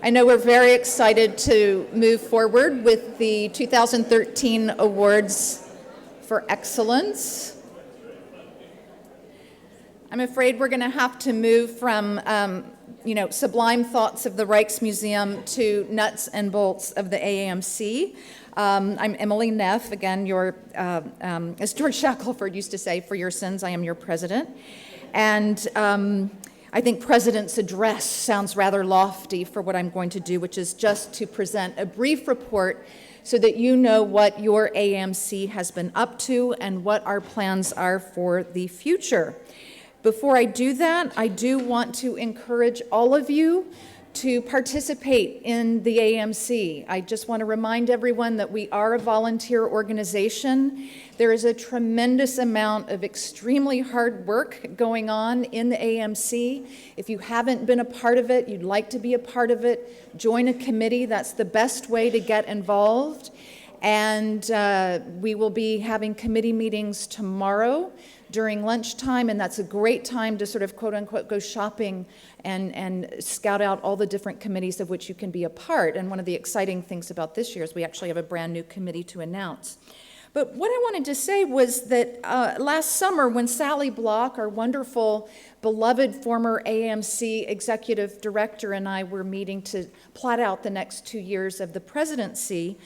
I know we're very excited to move forward with the 2013 Awards for Excellence. I'm afraid we're going to have to move from, sublime thoughts of the Rijksmuseum to nuts and bolts of the AAMC. I'm Ballew Neff, again, as George Shackelford used to say, for your sins, I am your president. And I think President's Address sounds rather lofty for what I'm going to do, which is just to present a brief report so that you know what your AAMC has been up to and what our plans are for the future. Before I do that, I do want to encourage all of you to participate in the AAMC. I just want to remind everyone that we are a volunteer organization. There is a tremendous amount of extremely hard work going on in the AAMC. If you haven't been a part of it, you'd like to be a part of it, join a committee. That's the best way to get involved. And we will be having committee meetings tomorrow during lunchtime, and that's a great time to sort of quote-unquote go shopping and scout out all the different committees of which you can be a part. And one of the exciting things about this year is we actually have a brand new committee to announce. But what I wanted to say was that last summer when Sally Block, our wonderful, beloved former AAMC executive director, and I were meeting to plot out the next 2 years of the presidency,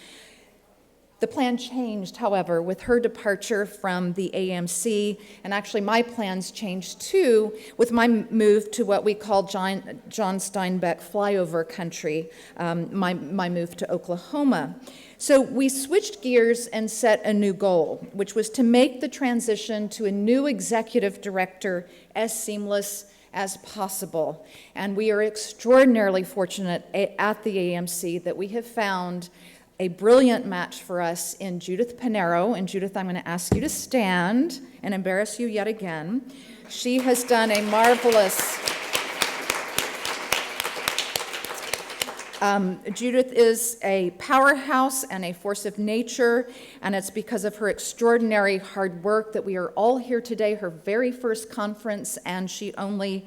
the plan changed, however, with her departure from the AAMC, and actually my plans changed too with my move to what we call John Steinbeck flyover country, my move to Oklahoma. So we switched gears and set a new goal, which was to make the transition to a new executive director as seamless as possible. And we are extraordinarily fortunate at the AAMC that we have found a brilliant match for us in Judith Pinero. And Judith, I'm going to ask you to stand and embarrass you yet again. She has done a marvelous... Judith is a powerhouse and a force of nature, and it's because of her extraordinary hard work that we are all here today, her very first conference, and she only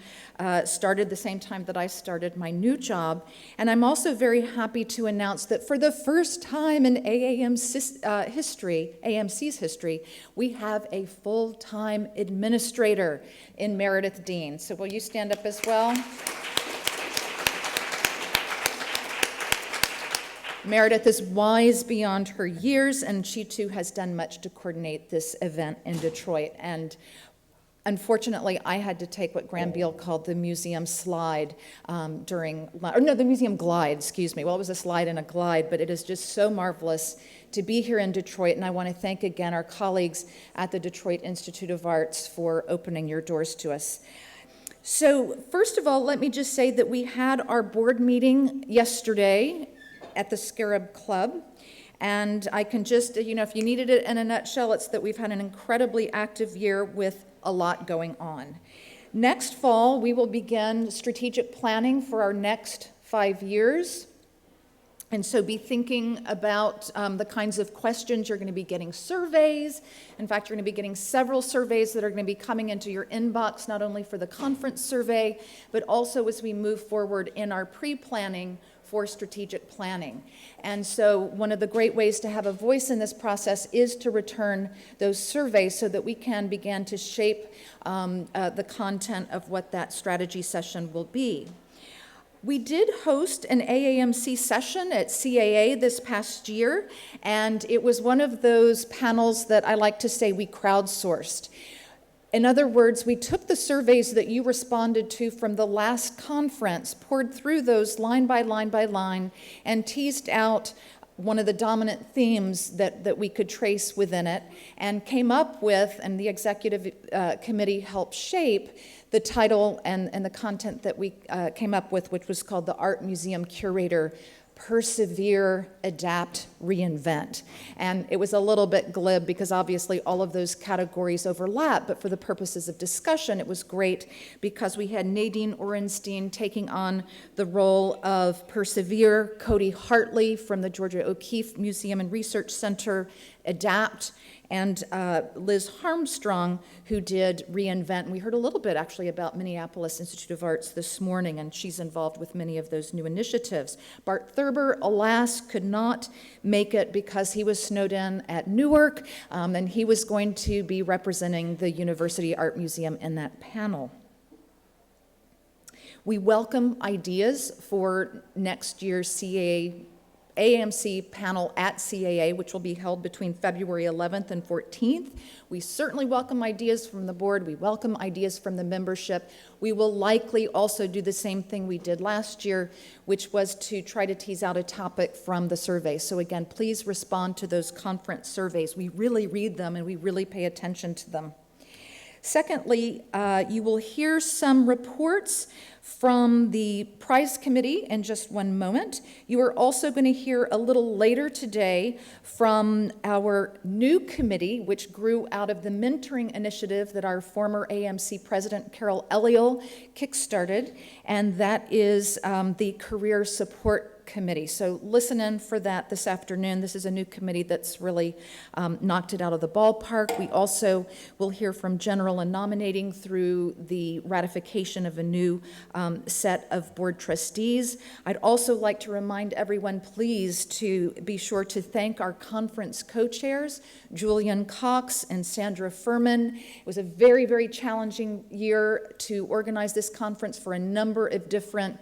started the same time that I started my new job. And I'm also very happy to announce that for the first time in AAMC's history, we have a full-time administrator in Meredith Dean. So will you stand up as well? Meredith is wise beyond her years, and she too has done much to coordinate this event in Detroit. And unfortunately, I had to take what Graham Beale called the museum slide the museum glide, excuse me. Well, it was a slide and a glide, but it is just so marvelous to be here in Detroit, and I want to thank again our colleagues at the Detroit Institute of Arts for opening your doors to us. So first of all, let me just say that we had our board meeting yesterday at the Scarab Club, and I can just, if you needed it in a nutshell, it's that we've had an incredibly active year with a lot going on. Next fall, we will begin strategic planning for our next 5 years, and so be thinking about the kinds of questions you're going to be getting surveys. In fact, you're going to be getting several surveys that are going to be coming into your inbox, not only for the conference survey, but also as we move forward in our pre-planning for strategic planning. And so one of the great ways to have a voice in this process is to return those surveys so that we can begin to shape the content of what that strategy session will be. We did host an AAMC session at CAA this past year, and it was one of those panels that I like to say we crowdsourced. In other words, we took the surveys that you responded to from the last conference, poured through those line by line by line, and teased out one of the dominant themes that we could trace within it, and came up with, and the executive committee helped shape, the title and the content that we came up with, which was called the Art Museum Curator Persevere, Adapt, Reinvent. And it was a little bit glib because obviously all of those categories overlap, but for the purposes of discussion, it was great because we had Nadine Orenstein taking on the role of Persevere, Cody Hartley from the Georgia O'Keeffe Museum and Research Center Adapt, and Liz Harmstrong, who did Reinvent. And we heard a little bit actually about Minneapolis Institute of Arts this morning, and she's involved with many of those new initiatives. Bart Thurber, alas, could not make it because he was snowed in at Newark, and he was going to be representing the University Art Museum in that panel. We welcome ideas for next year's AAMC panel at CAA, which will be held between February 11th and 14th. We certainly welcome ideas from the board. We welcome ideas from the membership. We will likely also do the same thing we did last year, which was to try to tease out a topic from the survey. So again, please respond to those conference surveys. We really read them and we really pay attention to them. Secondly, you will hear some reports from the prize committee in just one moment. You are also going to hear a little later today from our new committee, which grew out of the mentoring initiative that our former AMC president, Carol Eliel, kickstarted, and that is the Career Support Committee. So listen in for that this afternoon. This is a new committee that's really knocked it out of the ballpark. We also will hear from general and nominating through the ratification of a new set of board trustees. I'd also like to remind everyone, please, to be sure to thank our conference co-chairs, Julian Cox and Sandra Furman. It was a very, very challenging year to organize this conference for a number of different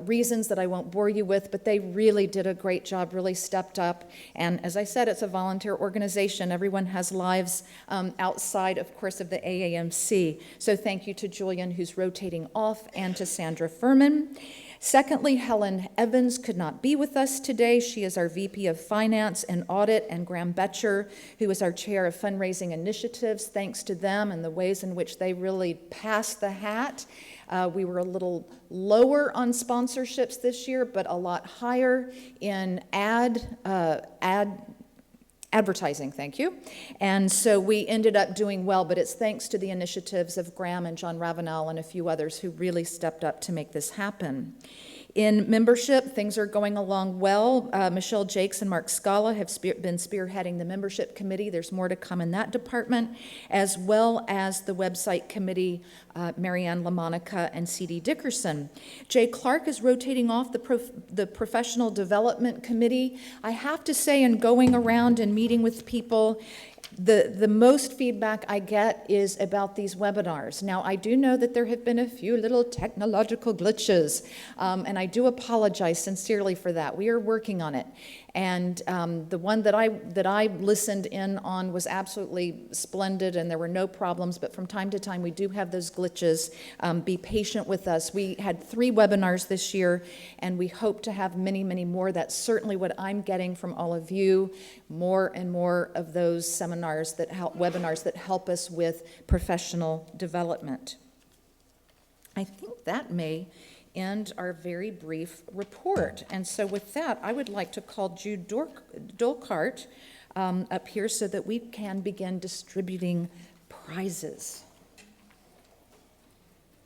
reasons that I won't bore you with, but they really did a great job, really stepped up. And as I said, it's a volunteer organization. Everyone has lives outside, of course, of the AAMC. So thank you to Julian, who's rotating off, and to Sandra Furman. Secondly, Helen Evans could not be with us today. She is our VP of Finance and Audit, and Graham Betcher, who is our Chair of Fundraising Initiatives. Thanks to them and the ways in which they really passed the hat. We were a little lower on sponsorships this year, but a lot higher in advertising, thank you. And so we ended up doing well, but it's thanks to the initiatives of Graham and John Ravenel and a few others who really stepped up to make this happen. In membership, things are going along well. Michelle Jakes and Mark Scala have been spearheading the membership committee. There's more to come in that department, as well as the website committee, Marianne LaMonica and C.D. Dickerson. Jay Clark is rotating off the professional development committee. I have to say, in going around and meeting with people, the most feedback I get is about these webinars. Now, I do know that there have been a few little technological glitches, and I do apologize sincerely for that. We are working on it. And the one that I listened in on was absolutely splendid, and there were no problems, but from time to time we do have those glitches. Be patient with us. We had 3 webinars this year, and we hope to have many, many more. That's certainly what I'm getting from all of you, more and more of those webinars that help us with professional development. I think that may end our very brief report. And so with that, I would like to call Jude Dolkart up here so that we can begin distributing prizes.